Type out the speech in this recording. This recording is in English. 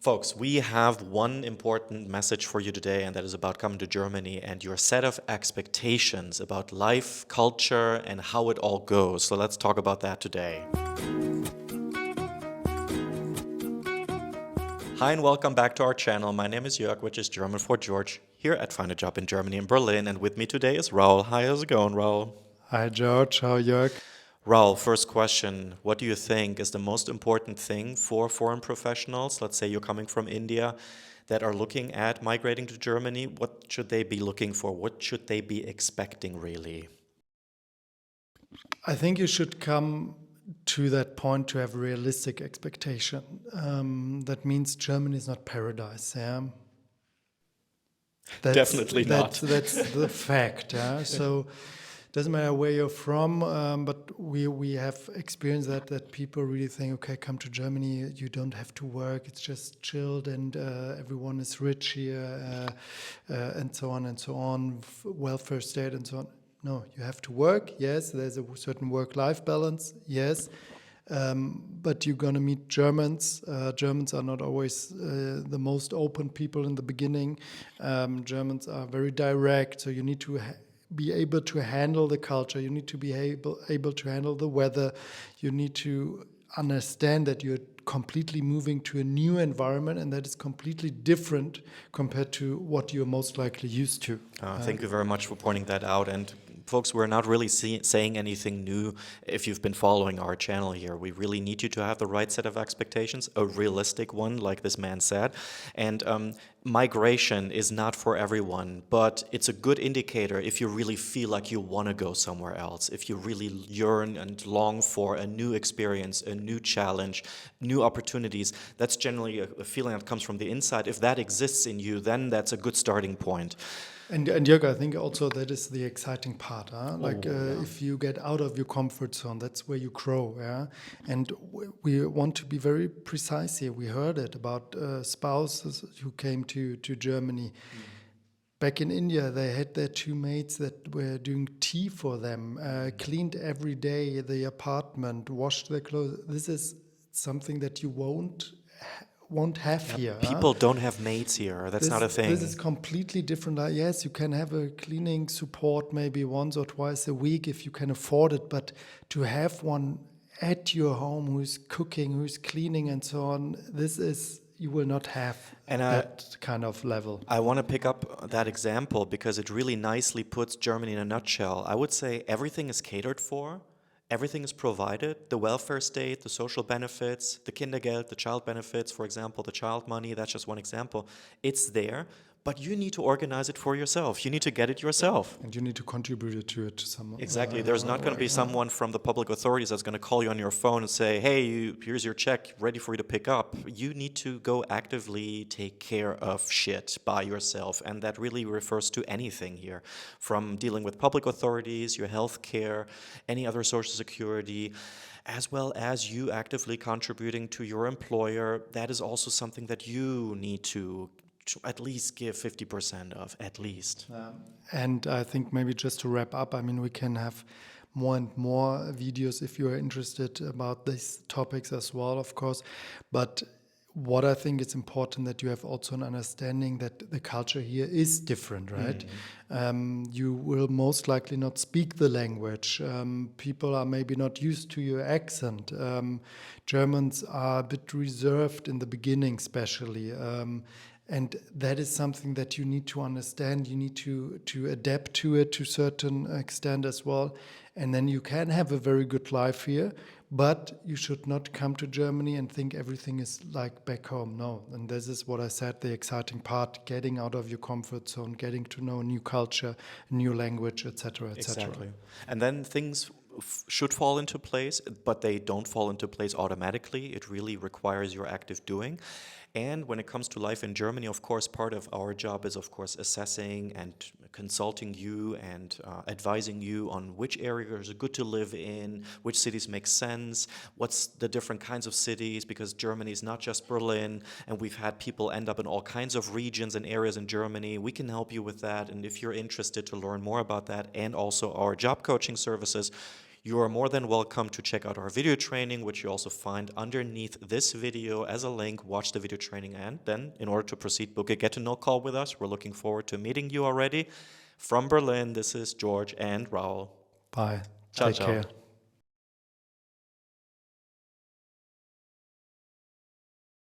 Folks, we have one important message for you today, and that is about coming to Germany and your set of expectations about life, culture, and how it all goes. So let's talk about that today. Hi and welcome back to our channel. My name is Jörg, which is German for George, here at Find a Job in Germany in Berlin. And with me today is Raoul. Hi, how's it going, Raoul? Hi, George. How are you? Raoul, first question. What do you think is the most important thing for foreign professionals? Let's say you're coming from India that are looking at migrating to Germany. What should they be looking for? What should they be expecting, really? I think you should come to that point to have realistic expectation. That means Germany is not paradise. Yeah, Definitely not. That's the fact. Yeah, so. Doesn't matter where you're from, but we have experienced that people really think, okay, come to Germany, you don't have to work, it's just chilled, and everyone is rich here, and so on, welfare state and so on. No, you have to work. Yes, there's a certain work-life balance. Yes. But you're going to meet Germans. Germans are not always the most open people in the beginning. Germans are very direct, so you need to be able to handle the culture. You need to be able to handle the weather. You need to understand that you're completely moving to a new environment, and that is completely different compared to what you're most likely used to. Thank you very much for pointing that out. And folks, we're not really saying anything new if you've been following our channel here. We really need you to have the right set of expectations, a realistic one, like this man said. And migration is not for everyone, but it's a good indicator if you really feel like you want to go somewhere else, if you really yearn and long for a new experience, a new challenge, new opportunities. That's generally a feeling that comes from the inside. If that exists in you, then that's a good starting point. And Jörg, I think also that is the exciting part. If you get out of your comfort zone, that's where you grow. Yeah, and we want to be very precise here. We heard it about spouses who came to Germany. Back in India, they had their two maids that were doing tea for them, cleaned every day the apartment, washed their clothes. This is something that you won't have here. People don't have maids here. That's not a thing. This is completely different. Yes, you can have a cleaning support maybe once or twice a week if you can afford it, but to have one at your home who's cooking, who's cleaning and so on, you will not have that kind of level. I want to pick up that example because it really nicely puts Germany in a nutshell. I would say everything is catered for. Everything is provided, the welfare state, the social benefits, the Kindergeld, the child benefits, for example, the child money, that's just one example. It's there, but you need to organize it for yourself. You need to get it yourself. And you need to contribute to it to someone. Exactly. There's not going to be someone from the public authorities that's going to call you on your phone and say, hey, here's your check, ready for you to pick up. You need to go actively take care of shit by yourself. And that really refers to anything here, from dealing with public authorities, your health care, any other social security, as well as you actively contributing to your employer. That is also something that you need to at least give 50% of, at least. And I think maybe just to wrap up, I mean, we can have more and more videos if you are interested about these topics as well, of course. But what I think is important that you have also an understanding that the culture here is different, right? You will most likely not speak the language. People are maybe not used to your accent. Germans are a bit reserved in the beginning, especially. And that is something that you need to understand. You need to adapt to it to a certain extent as well. And then you can have a very good life here, but you should not come to Germany and think everything is like back home. No. And this is what I said, the exciting part, getting out of your comfort zone, getting to know a new culture, a new language, etc., etc. Exactly. And then things should fall into place, but they don't fall into place automatically. It really requires your active doing. And when it comes to life in Germany, of course, part of our job is, of course, assessing and consulting you and advising you on which areas are good to live in, which cities make sense, what's the different kinds of cities, because Germany is not just Berlin, and we've had people end up in all kinds of regions and areas in Germany. We can help you with that, and if you're interested to learn more about that and also our job coaching services, You are more than welcome to check out our video training, which you also find underneath this video as a link. Watch the video training, and then in order to proceed, book a get-to-know call with us. We're looking forward to meeting you already. From Berlin, this is Jorg and Raoul. Bye. Ciao, Take ciao. care.